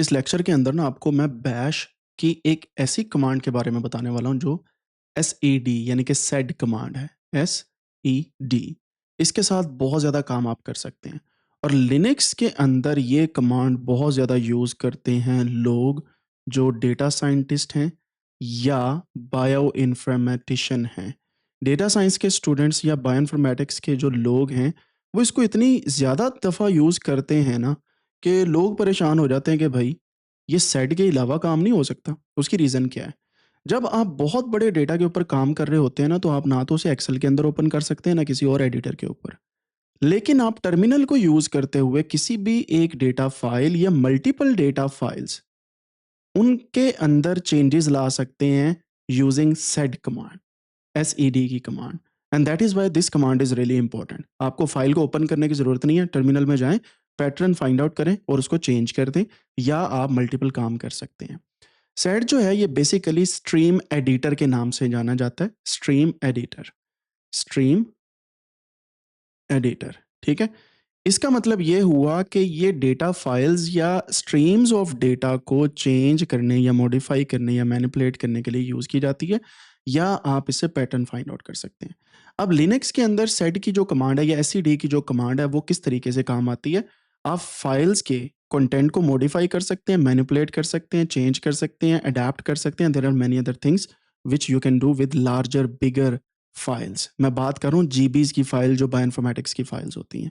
इस लेक्चर के अंदर ना आपको मैं बैश की एक ऐसी कमांड के बारे में बताने वाला हूँ जो एसईडी यानी कि सेड कमांड है। एसईडी इसके साथ बहुत ज़्यादा काम आप कर सकते हैं और लिनक्स के अंदर ये कमांड बहुत ज़्यादा यूज़ करते हैं लोग जो डेटा साइंटिस्ट हैं या बायो इन्फॉर्मेटिशियन हैं। डेटा साइंस के स्टूडेंट्स या बायो इन्फॉर्मेटिक्स के जो लोग हैं वो इसको इतनी ज़्यादा दफ़ा यूज़ करते हैं ना कि लोग परेशान हो जाते हैं कि भाई ये सेट के अलावा काम नहीं हो सकता। उसकी रीज़न क्या है? जब आप बहुत बड़े डेटा के ऊपर काम कर रहे होते हैं ना, तो आप ना तो उसे एक्सेल के अंदर ओपन कर सकते हैं, ना किसी और एडिटर के ऊपर। लेकिन आप टर्मिनल को यूज़ करते हुए किसी भी एक डेटा फ़ाइल या मल्टीपल डेटा फ़ाइल्स, उनके अंदर चेंजेज़ ला सकते हैं यूज़िंग सेड कमांड। एसईडी की command and that is why this command is really important. आपको फाइल को ओपन करने की ज़रूरत नहीं है, टर्मिनल में जाएँ, पैटर्न फाइंड आउट करें और उसको चेंज कर दें या आप मल्टीपल काम कर सकते हैं। सेड जो है ये बेसिकली स्ट्रीम एडिटर के नाम से जाना जाता है, स्ट्रीम एडिटर, ठीक है? इसका मतलब ये हुआ कि ये डेटा फाइल्स या स्ट्रीम्स ऑफ डेटा को चेंज करने या मॉडिफाई करने या मैनिपुलेट करने के लिए यूज़ की जाती है या आप इससे पैटर्न फाइंड आउट कर सकते हैं। अब लिनक्स के अंदर सेड की जो कमांड है या एसईडी की जो कमांड है वो किस तरीके से काम आती है? आप फाइल्स के कंटेंट को मॉडिफाई कर सकते हैं, मैनिपुलेट कर सकते हैं, चेंज कर सकते हैं, अडैप्ट कर सकते हैं। There are many other things which you can do with larger bigger files. मैं बात कर रहा हूँ जीबीज़ की फाइल जो बायोइन्फॉर्मेटिक्स की फाइल्स होती हैं।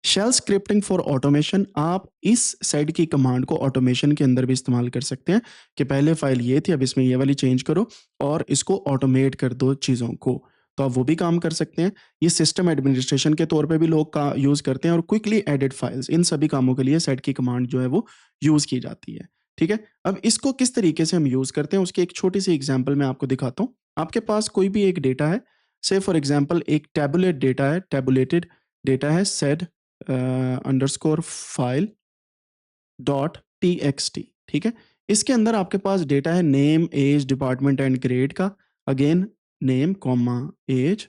शेल स्क्रिप्टिंग फॉर ऑटोमेशन आप इस सेड की कमांड को ऑटोमेशन के अंदर भी इस्तेमाल कर सकते हैं कि पहले फाइल ये थी अब इसमें ये वाली चेंज करो और इसको ऑटोमेट कर दो चीज़ों को। तो आप वो भी काम कर सकते हैं। ये सिस्टम एडमिनिस्ट्रेशन के तौर पे भी लोग का यूज़ करते हैं और क्विकली एडिट फाइल्स इन सभी कामों के लिए सेड की कमांड जो है वो यूज़ की जाती है। ठीक है? अब इसको किस तरीके से हम यूज़ करते हैं उसकी एक छोटी-सी एग्ज़ाम्पल मैं आपको दिखाता हूँ। आपके पास कोई भी एक डेटा है, से फॉर एग्ज़ाम्पल एक टैबुलेट डेटा है, टैबुलेटेड डेटा है sed underscore file dot TXT, ठीक है? इसके अंदर आपके पास डेटा है name, age, department and grade का। Again name, comma, age,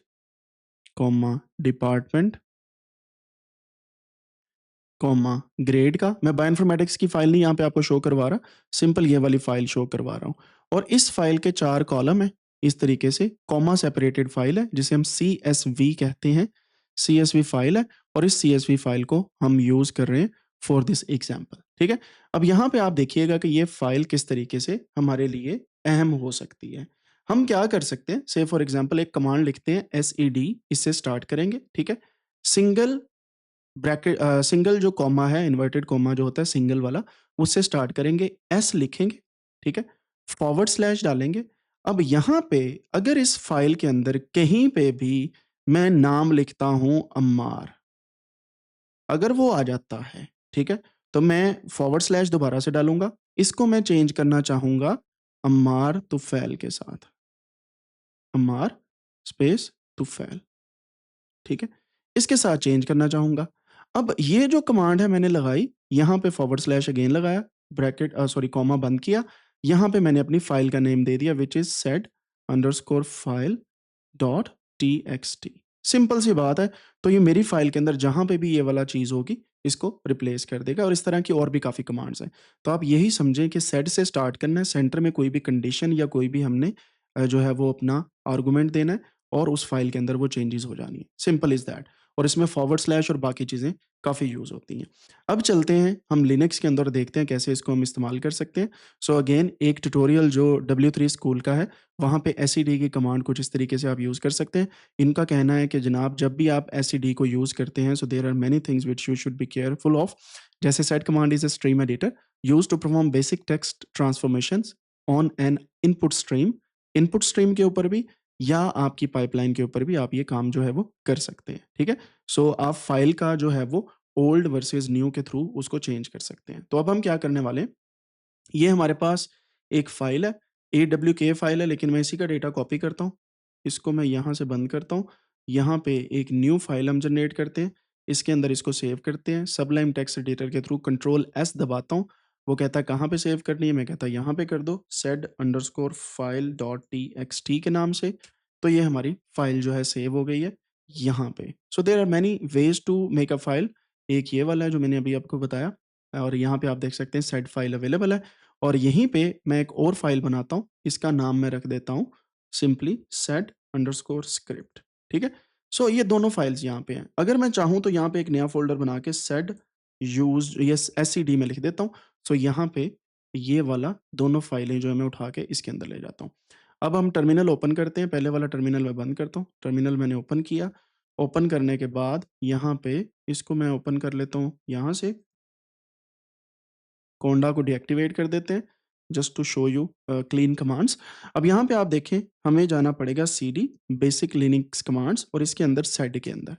comma, department, comma, grade का। मैं बायोइन्फॉर्मेटिक्स की फाइल नहीं यहाँ पे आपको शो करवा रहा, सिंपल ये वाली फाइल शो करवा रहा हूँ। और इस फाइल के 4 कॉलम हैं, इस तरीके से कॉमा सेपरेटेड फाइल है जिसे हम सीएसवी कहते हैं। सीएसवी फाइल है और इस सीएसवी फाइल को हम यूज़ कर रहे हैं फॉर दिस एग्ज़ाम्पल, ठीक है? अब यहाँ पे आप देखिएगा कि ये फाइल किस तरीके से हमारे लिए अहम हो सकती है। हम क्या कर सकते हैं, से फॉर एग्ज़ाम्पल एक कमांड लिखते हैं एसईडी, इससे स्टार्ट करेंगे, ठीक है? सिंगल सिंगल जो कॉमा है, इन्वर्टेड कॉमा जो होता है सिंगल वाला, उससे स्टार्ट करेंगे, एस लिखेंगे, ठीक है? फॉरवर्ड स्लैश डालेंगे। अब यहाँ पे अगर इस फाइल के अंदर कहीं पे भी मैं नाम लिखता हूँ अम्मार, अगर वो आ जाता है, ठीक है? तो मैं फॉरवर्ड स्लैश दोबारा से डालूँगा। इसको मैं चेंज करना चाहूँगा अम्मार तुफ़ैल के साथ, अम्मार स्पेस तुफ़ैल। ठीक है? इसके साथ चेंज करना चाहूँगा। अब ये जो कमांड है मैंने लगाई, यहाँ पे फॉरवर्ड स्लैश अगेन लगाया, ब्रैकेट सॉरी कॉमा बंद किया। यहाँ पे मैंने अपनी फ़ाइल का नेम दे दिया which is sed underscore file dot TXT. Simple सी बात है, तो ये मेरी फ़ाइल के अंदर जहाँ पे भी ये वाला चीज़ होगी, इसको रिप्लेस कर देगा और इस तरह की और भी काफ़ी कमांड्स हैं। तो आप यही समझें कि सेड से स्टार्ट करना है, सेंटर में कोई भी कंडीशन या कोई भी हमने जो है वो अपना आर्गुमेंट देना है और उस फ़ाइल के अंदर वो चेंजेज़ हो जानी है। सिंपल इज़ दैट और इसमें फॉरवर्ड स्लैश और बाकी चीज़ें काफ़ी यूज़ होती हैं। अब चलते हैं हम लिनक्स के अंदर देखते हैं कैसे इसको हम इस्तेमाल कर सकते हैं। सो अगेन एक ट्यूटोरियल जो W3 स्कूल का है, वहाँ पे एसईडी की कमांड कुछ इस तरीके से आप यूज़ कर सकते हैं। इनका कहना है कि जनाब जब भी आप एसईडी को यूज़ करते हैं, so there are many things which you should be careful of. जैसे sed command is a stream editor used to perform basic text transformations on an input stream. Input stream के ऊपर भी या आपकी pipeline के ऊपर भी आप ये काम जो है वो कर सकते हैं, ठीक है? सो आप फाइल का जो है वो ओल्ड वर्सेस न्यू के थ्रू उसको चेंज कर सकते हैं। तो अब हम क्या करने वाले हैं, ये हमारे पास एक फाइल है, AWK फाइल है लेकिन मैं इसी का डेटा कॉपी करता हूँ। इसको मैं यहाँ से बंद करता हूँ। यहाँ पे एक न्यू फाइल हम जनरेट करते हैं। इसके अंदर इसको सेव करते हैं। सबलाइम टेक्स्ट एडिटर के थ्रू कंट्रोल एस दबाता हूँ। वो कहता है कहाँ पे सेव करनी है? मैं कहता यहाँ पे कर दो said underscore file dot TXT के नाम से। तो ये हमारी फाइल जो है सेव हो गई है यहाँ पे। So there are many ways to make a file. एक ये वाला है जो मैंने अभी आपको बताया। और यहाँ पे आप देख सकते हैं सेड फाइल अवेलेबल है और यहीं पे मैं एक और फाइल बनाता हूँ, इसका नाम मैं रख देता हूँ सिंपली सेड अंडरस्कोर स्क्रिप्ट, ठीक है? सो ये दोनों फाइल्स यहाँ पे हैं। अगर मैं चाहूँ तो यहाँ पे एक नया फ़ोल्डर बना के सेड यूज्ड यस एसईडी में लिख देता हूँ। सो यहाँ पे ये वाला दोनों फाइलें जो है मैं उठा के इसके अंदर ले जाता हूँ। अब हम टर्मिनल ओपन करते हैं, पहले वाला टर्मिनल मैं बंद करता हूँ। टर्मिनल मैंने ओपन किया, ओपन करने के बाद यहाँ पे इसको मैं ओपन कर लेता हूँ यहाँ से, कोंडा को डीएक्टिवेट कर देते हैं just to show you clean commands. अब यहाँ पे आप देखें हमें जाना पड़ेगा सीडी बेसिक लिनक्स कमांड्स और इसके अंदर सेड के अंदर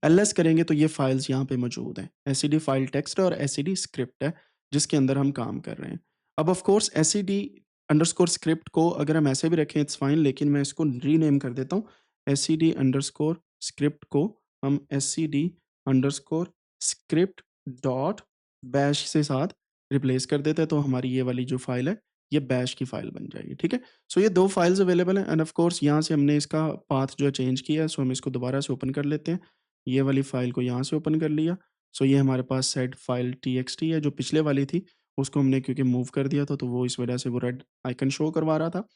एलएस करेंगे तो ये फाइल्स यहाँ पे मौजूद हैं। एसईडी फाइल टेक्स्ट और एसईडी स्क्रिप्ट है जिसके अंदर हम काम कर रहे हैं। अब of course SED underscore script को अगर हम ऐसे भी रखें इट्स फाइन, लेकिन मैं इसको रीनेम कर देता हूँ। एसईडी अंडरस्कोर स्क्रिप्ट को हम SED underscore script dot bash से साथ रिप्लेस कर देते हैं, तो हमारी ये वाली जो फाइल है ये बैश की फाइल बन जाएगी, ठीक है? सो ये दो फाइल्स अवेलेबल हैं एंड ऑफ कोर्स यहाँ से हमने इसका पाथ जो है चेंज किया है, सो हम इसको दोबारा से ओपन कर लेते हैं। ये वाली फ़ाइल को यहाँ से ओपन कर लिया। सो ये हमारे पास सेड फाइल टीएक्सटी है जो पिछले वाली थी, उसको हमने क्योंकि मूव कर दिया था तो वो इस वजह से वो रेड आइकन शो करवा रहा था।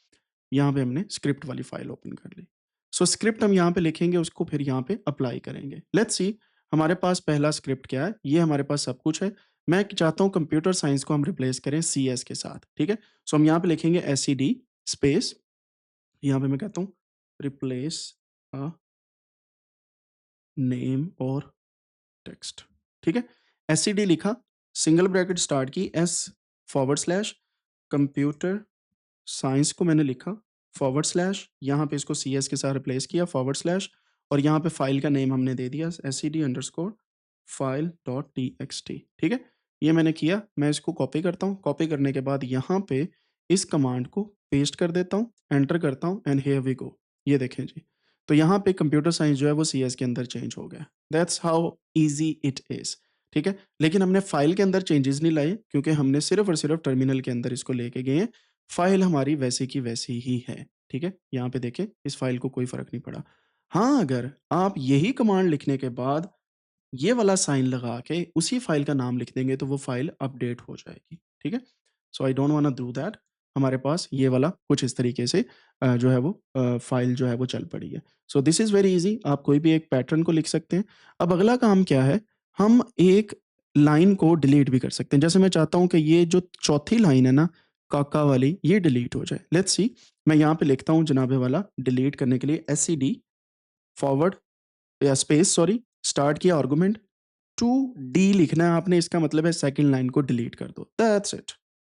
यहाँ पे हमने स्क्रिप्ट वाली फ़ाइल ओपन कर ली। सो स्क्रिप्ट हम यहाँ पे लिखेंगे, उसको फिर यहाँ पे अप्लाई करेंगे। लेट्स सी हमारे पास पहला स्क्रिप्ट क्या है? ये हमारे पास सब कुछ है। मैं चाहता हूँ कंप्यूटर साइंस को हम रिप्लेस करें सीएस के साथ, ठीक है? सो हम यहाँ पे लिखेंगे एसईडी स्पेस, यहाँ पे मैं कहता हूँ रिप्लेस अ नेम और टेक्स्ट, ठीक है? एससीडी लिखा, सिंगल ब्रैकेट स्टार्ट की, S forward slash computer science को मैंने लिखा, फॉरवर्ड स्लैश यहाँ पे इसको सीएस के साथ रिप्लेस किया, फॉरवर्ड स्लैश और यहाँ पे फाइल का नेम हमने दे दिया SCD underscore file dot TXT, ठीक है? ये मैंने किया, मैं इसको कॉपी करता हूँ, कॉपी करने के बाद यहाँ पे इस कमांड को पेस्ट कर देता हूँ, एंटर करता हूँ एंड हियर वी गो। ये देखें जी, तो यहाँ पे कंप्यूटर साइंस जो है वो सीएस के अंदर चेंज हो गया। That's how easy it is, ठीक है? लेकिन हमने फाइल के अंदर चेंजेस नहीं लाए क्योंकि हमने सिर्फ़ और सिर्फ़ टर्मिनल के अंदर इसको लेके गए हैं। फाइल हमारी वैसी की वैसी ही है, ठीक है? यहाँ पे देखें इस फाइल को कोई फ़र्क नहीं पड़ा। हाँ, अगर आप यही कमांड लिखने के बाद ये वाला साइन लगा के उसी फ़ाइल का नाम लिख देंगे तो वो फ़ाइल अपडेट हो जाएगी, ठीक है? So I don't wanna do that. हमारे पास ये वाला कुछ इस तरीके से जो है वो फ़ाइल जो है वो चल पड़ी है। So this is very easy, आप कोई भी एक पैटर्न को लिख सकते हैं। अब अगला काम क्या है, हम एक लाइन को डिलीट भी कर सकते हैं। जैसे मैं चाहता हूँ कि ये जो चौथी लाइन है ना, काका वाली, ये डिलीट हो जाए। लेट्स सी, मैं यहाँ पे लिखता हूँ जनाबे वाला डिलीट करने के लिए एससीडी फॉरवर्ड या स्पेस सॉरी, स्टार्ट किया आर्गुमेंट टू डी लिखना है आपने, इसका मतलब है सेकंड लाइन को डिलीट कर दो, दैट्स इट।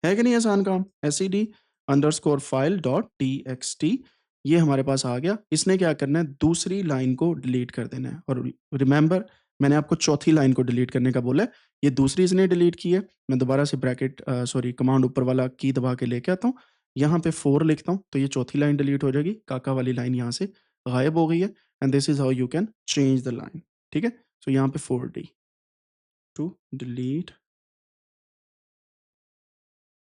है कि नहीं आसान काम? SED underscore file dot TXT ये हमारे पास आ गया। इसने क्या करना है, दूसरी लाइन को डिलीट कर देना है और रिमेंबर मैंने आपको चौथी लाइन को डिलीट करने का बोला है, ये दूसरी इसने डिलीट की है। मैं दोबारा से ब्रैकेट सॉरी कमांड ऊपर वाला की दबा के लेके आता हूँ, यहाँ पे 4 लिखता हूँ तो ये चौथी लाइन डिलीट हो जाएगी, काका वाली लाइन यहाँ से गायब हो गई है and this is how you can change the line, ठीक है? सो यहाँ पे 4D to delete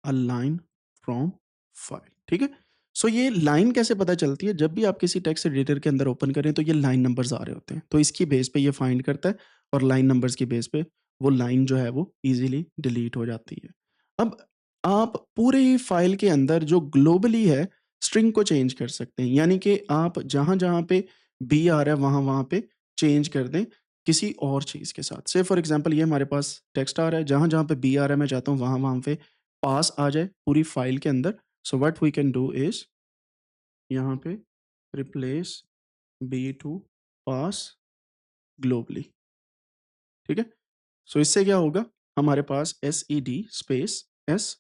a line from file, ठीक है? सो ये लाइन कैसे पता चलती है, जब भी आप किसी टेक्स्ट एडिटर के अंदर ओपन करें तो ये लाइन नंबर्स आ रहे होते हैं, तो इसकी बेस पे ये फाइंड करता है और लाइन नंबर्स की बेस पे वो लाइन जो है वो इजीली डिलीट हो जाती है। अब आप पूरे ही फाइल के अंदर जो ग्लोबली है स्ट्रिंग को चेंज कर सकते हैं, यानी कि आप जहाँ जहाँ पे बी आ रहा है वहाँ वहाँ पे चेंज कर दें किसी और चीज़ के साथ। से फॉर एग्जांपल ये हमारे पास टेक्स्ट आ रहा है, जहाँ जहाँ पे बी आ रहा है मैं चाहता हूँ वहाँ वहाँ पे पास आ जाए पूरी फाइल के अंदर। So what we can do is यहाँ पे replace B to pass globally, ठीक है? सो इससे क्या होगा, हमारे पास SED space S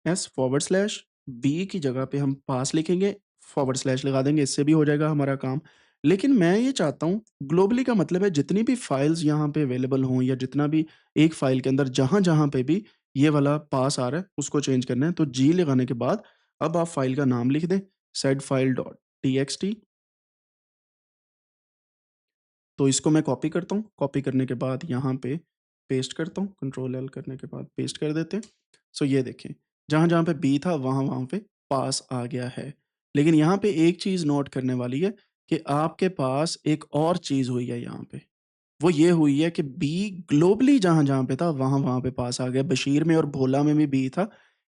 S forward slash B की जगह पे हम पास लिखेंगे, फॉरवर्ड स्लैश लगा देंगे, इससे भी हो जाएगा हमारा काम। लेकिन मैं ये चाहता हूँ ग्लोबली का मतलब है जितनी भी फाइल्स यहाँ पे अवेलेबल हों या जितना भी एक फाइल के अंदर जहाँ-जहाँ पे भी ये वाला पास आ रहा है उसको चेंज करना है। तो जी लगाने के बाद अब आप फाइल का नाम लिख दें सेड फाइल डॉट टीएक्सटी। तो इसको मैं कॉपी करता हूँ, कॉपी करने के बाद यहाँ पे पेस्ट करता हूँ, कंट्रोल एल करने के बाद पेस्ट कर देते हैं। सो ये देखें, जहाँ-जहाँ पे बी था वहाँ-वहाँ पे पास आ गया है। लेकिन यहाँ पे एक चीज़ नोट करने वाली है कि आपके पास एक और चीज़ हुई है यहाँ पे। वो ये हुई है कि बी ग्लोबली जहाँ-जहाँ पे था, वहाँ-वहाँ पे पास आ गया। बशीर में और भोला में भी बी था।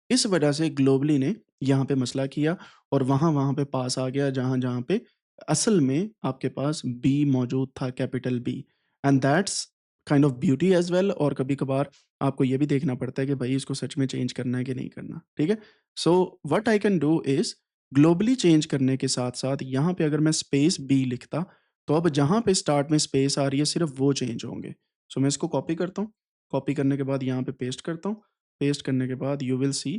इस वजह से ग्लोबली ने यहाँ पे मसला किया और वहाँ-वहाँ पे पास आ गया जहाँ-जहाँ पे असल में आपके पास बी मौजूद था, capital B. And that's kind of beauty as well. और कभी-कभार आपको ये भी देखना पड़ता है कि भई इसको सच में चेंज करना है कि नहीं करना, ठीक है? So what I can do is globally change करने के साथ-साथ यहाँ पे अगर मैं स्पेस बी लिखता, तो अब जहाँ पे स्टार्ट में स्पेस आ रही है सिर्फ़ वो चेंज होंगे। सो मैं इसको कॉपी करता हूँ, कॉपी करने के बाद यहाँ पे पेस्ट करता हूँ, पेस्ट करने के बाद यू विल सी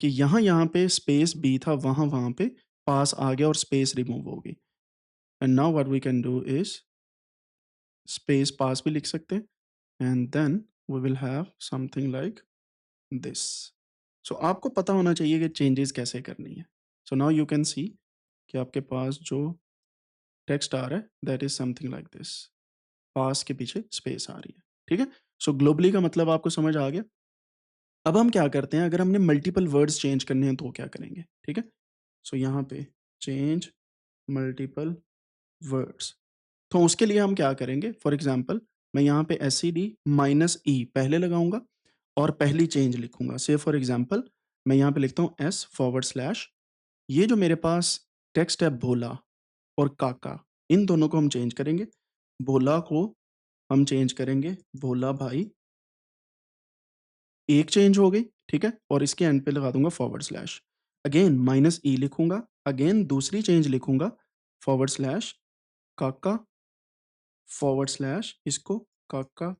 कि यहाँ-यहाँ पे स्पेस बी था, वहाँ-वहाँ पे पास आ गया और स्पेस रिमूव हो गई। And now what we can do is space pass भी लिख सकते हैं and then we will have something like this. So आपको पता होना चाहिए कि चेंजेस कैसे करनी है। So now you can see कि आपके पास जो टेक्स्ट आ रहा है that is something like this. Pass के पीछे स्पेस आ रही है, ठीक है? सो ग्लोबली का मतलब आपको समझ आ गया। अब हम क्या करते हैं, अगर हमने मल्टीपल वर्ड्स चेंज करने हैं तो क्या करेंगे, ठीक है? सो यहाँ पे चेंज मल्टीपल वर्ड्स, तो उसके लिए हम क्या करेंगे, फॉर एग्ज़ाम्पल मैं यहाँ पे एसईडी माइनस ई पहले लगाऊँगा और पहली चेंज लिखूँगा। से फॉर एग्ज़ाम्पल मैं यहाँ पे लिखता हूँ एस फॉरवर्ड स्लैश, ये जो मेरे पास टेक्स्ट है भोला और काका, इन दोनों को हम चेंज करेंगे। भोला को हम चेंज करेंगे भोला भाई, एक चेंज हो गई, ठीक है? और इसके एंड पे लगा दूँगा फॉरवर्ड स्लैश। अगेन माइनस ई लिखूँगा, अगेन दूसरी चेंज लिखूँगा फॉरवर्ड स्लैश काका, फॉरवर्ड स्लैश इसको काका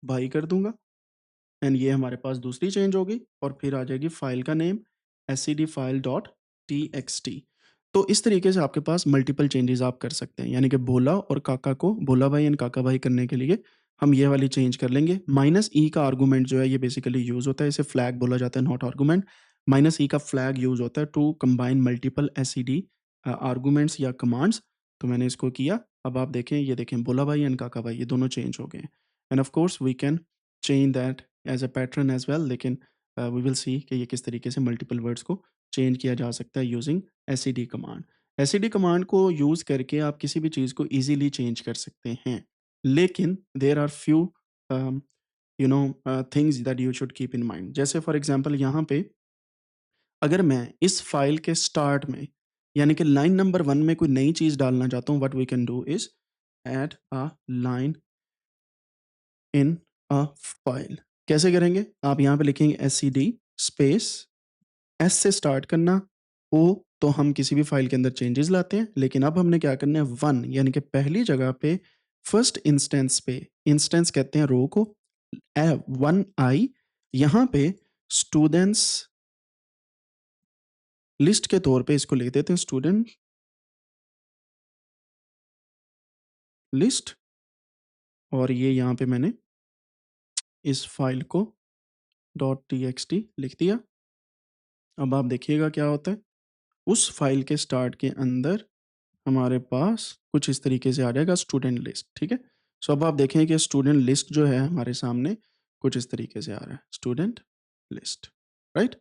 भाई कर दूँगा एंड ये हमारे पास दूसरी चेंज हो गई और फिर आ जाएगी फाइल का name SCD file dot TXT. तो इस तरीके से आपके पास मल्टीपल चेंजेस आप कर सकते हैं, यानी कि भोला और काका को भोला भाई एंड काका भाई करने के लिए हम ये वाली चेंज कर लेंगे। माइनस ई का आर्गुमेंट जो है ये बेसिकली यूज़ होता है, इसे फ्लैग बोला जाता है, नॉट आर्गुमेंट। माइनस ई का फ्लैग यूज़ होता है to combine multiple SCD arguments या कमांड्स। तो मैंने इसको किया। अब आप देखें, ये देखें भोला भाई एंड काका भाई ये दोनों चेंज हो गए हैं। And of course we can change that as a pattern as well, लेकिन वी विल सी कि ये किस तरीके से मल्टीपल वर्ड्स को चेंज किया जा सकता है using SED command. SED command को यूज़ करके आप किसी भी चीज़ को ईज़िली चेंज कर सकते हैं। लेकिन there are few um, things that you should keep in mind. जैसे फॉर एग्ज़ाम्पल यहाँ पे अगर मैं इस फ़ाइल के स्टार्ट में, यानी कि लाइन नंबर 1 में कोई नई चीज़ डालना चाहता हूँ, what we can do is add a line in a file. कैसे करेंगे? आप यहाँ पे लिखेंगे एससीडी स्पेस, एस से स्टार्ट करना, ओ तो हम किसी भी फाइल के अंदर चेंजेस लाते हैं, लेकिन अब हमने क्या करना है 1 यानी कि पहली जगह पे फर्स्ट इंस्टेंस पे, इंस्टेंस कहते हैं रो को, 1 आई यहाँ पे स्टूडेंट्स लिस्ट के तौर पे इसको लिख देते हैं स्टूडेंट लिस्ट। और ये यहाँ पे मैंने इस फाइल को डॉट टीएक्सटी लिख दिया। अब आप देखिएगा क्या होता है, उस फाइल के स्टार्ट के अंदर हमारे पास कुछ इस तरीके से आ जाएगा स्टूडेंट लिस्ट, ठीक है? सो अब आप देखें कि स्टूडेंट लिस्ट जो है हमारे सामने कुछ इस तरीके से आ रहा है, स्टूडेंट लिस्ट, राइट?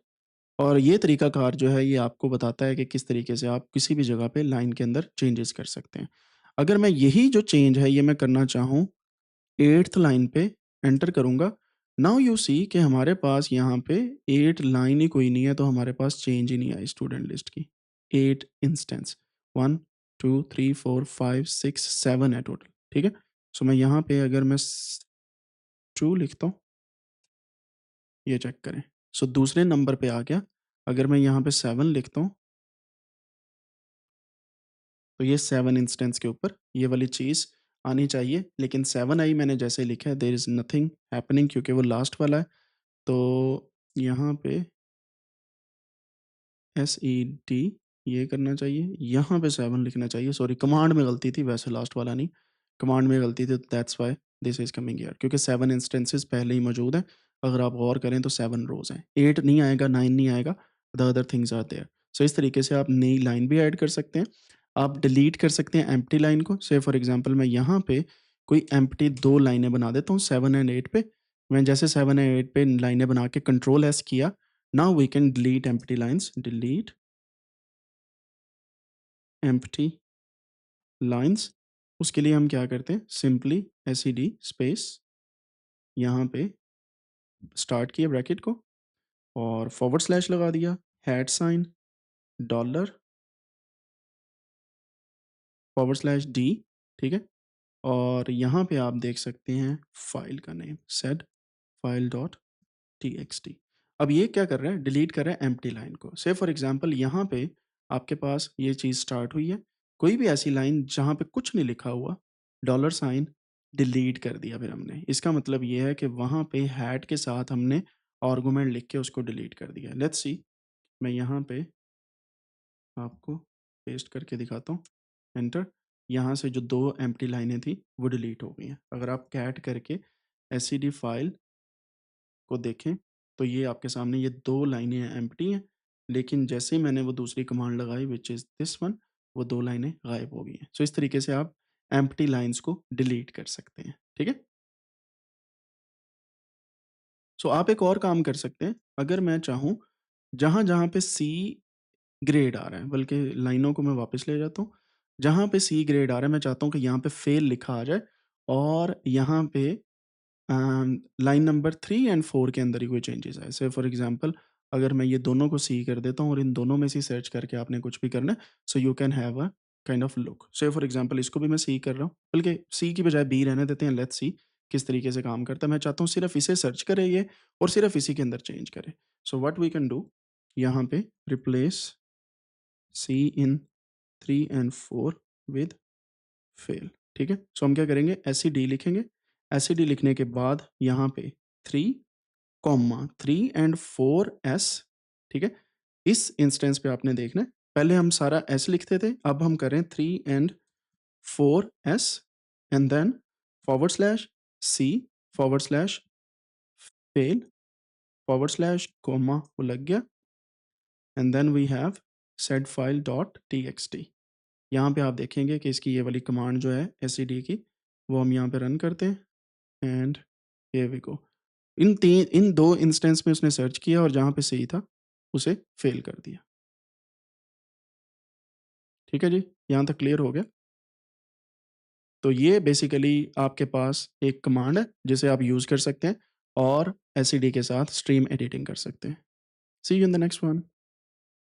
और ये तरीकाकार जो है ये आपको बताता है कि किस तरीके से आप किसी भी जगह पे लाइन के अंदर चेंजेस कर सकते हैं। अगर मैं यही जो चेंज है ये मैं करना चाहूँ 8th लाइन पे एंटर करूँगा, नाउ यू सी कि हमारे पास यहाँ पे 8 लाइन ही कोई नहीं है, तो हमारे पास चेंज ही नहीं आई स्टूडेंट लिस्ट की। 8 इंस्टेंस 1, 2, 3, 4, 5, 6, 7 है टोटल, ठीक है? सो मैं यहाँ पे अगर मैं स ट्रू लिखता हूँ, ये चेक करें। सो दूसरे नंबर पे आ गया। अगर मैं यहाँ पे 7 लिखता हूँ, तो ये 7 इंस्टेंस के ऊपर ये वाली चीज़ आनी चाहिए, लेकिन 7 आई मैंने जैसे लिखा है, देयर इज़ नथिंग हैपनिंग क्योंकि वो लास्ट वाला है। तो यहाँ पे एसईडी ये करना चाहिए, यहाँ पे 7 लिखना चाहिए, सॉरी कमांड में गलती थी, वैसे लास्ट वाला नहीं, कमांड में गलती थी, that's why this is coming here क्योंकि 7 इंस्टेंसेस पहले ही मौजूद हैं। अगर आप गौर करें तो 7 रोज़ हैं, 8 नहीं आएगा, 9 नहीं आएगा, the other things are there. So इस तरीके से आप नई लाइन भी ऐड कर सकते हैं। आप डिलीट कर सकते हैं एम्प्टी लाइन को, से फॉर एग्ज़ाम्पल मैं यहाँ पे कोई एम्प्टी 2 लाइनें बना देता हूँ 7 एंड 8 पे। मैं जैसे 7 एंड 8 पे लाइनें बना के कंट्रोल एस किया, now we can delete empty lines, delete empty lines. उसके लिए हम क्या करते हैं, सिंपली एसईडी स्पेस यहाँ पे स्टार्ट किए ब्रैकेट को और फॉरवर्ड स्लैश लगा दिया, hat sign dollar forward slash d, ठीक है। और यहाँ पे आप देख सकते हैं फाइल का name said file dot TXT. अब ये क्या कर रहा है, डिलीट कर रहा है एम्प्टी लाइन को। से फॉर एग्जांपल यहाँ पे आपके पास ये चीज़ स्टार्ट हुई है, कोई भी ऐसी लाइन जहाँ पे कुछ नहीं लिखा हुआ, डॉलर साइन डिलीट कर दिया फिर हमने। इसका मतलब ये है कि वहाँ पे हैट के साथ हमने आर्गुमेंट लिख के उसको डिलीट कर दिया। लेट्स सी, मैं यहाँ पे आपको पेस्ट करके दिखाता हूँ, एंटर। यहाँ से जो 2 एम्प्टी लाइनें थी वो डिलीट हो गई हैं। अगर आप कैट करके एससीडी फाइल को देखें तो ये आपके सामने ये 2 लाइनें एम्प्टी हैं, लेकिन जैसे ही मैंने वो दूसरी कमांड लगाई व्हिच इज़ दिस वन, वो 2 लाइनें गायब हो गई हैं। सो इस तरीके से आप एम्प्टी लाइन्स को डिलीट कर सकते हैं, ठीक है? सो आप एक और काम कर सकते हैं, अगर मैं चाहूँ जहाँ-जहाँ पे सी ग्रेड आ रहा है, बल्कि लाइनों को मैं वापस ले जाता हूँ। जहाँ पे सी ग्रेड आ रहा है, मैं चाहता हूँ कि यहाँ पे फेल लिखा आ जाए और यहाँ पे लाइन नंबर 3 एंड 4 के अंदर ही कोई चेंजेस आए। से फॉर एग्ज़ाम्पल अगर मैं ये दोनों को सी कर देता हूँ और इन दोनों में से सर्च करके आपने कुछ भी करना है, so you can have a kind of look. से फॉर एग्ज़ाम्पल इसको भी मैं सी कर रहा हूँ, बल्कि सी की बजाय बी रहने देते हैं, लेट्स सी किस तरीके से काम करता है। मैं चाहता हूँ सिर्फ़ इसे सर्च करे ये और सिर्फ़ इसी के अंदर चेंज करे। So what we can do, यहाँ पे replace c in 3 and 4 with fail, ठीक है? सो हम क्या करेंगे, एसईडी लिखेंगे। एसईडी लिखने के बाद यहाँ पे 3 कॉमा 3 एंड 4 एस, ठीक है? इस इंस्टेंस पे आपने देखना है, पहले हम सारा एस लिखते थे, अब हम करें 3 and 4 s and then forward slash c forward slash fail forward slash comma वो लग गया and then we have sed file dot TXT. यहाँ पे आप देखेंगे कि इसकी ये वाली कमांड जो है एसईडी की, वो हम यहाँ पे रन करते हैं and here we go. In 2 instance में उसने सर्च किया और जहाँ पे सही था, उसे फेल कर दिया। ठीक है जी, यहाँ तक क्लियर हो गया? तो ये बेसिकली आपके पास एक कमांड है, जिसे आप यूज़ कर सकते हैं और एसईडी के साथ स्ट्रीम एडिटिंग कर सकते हैं। See you in the next one.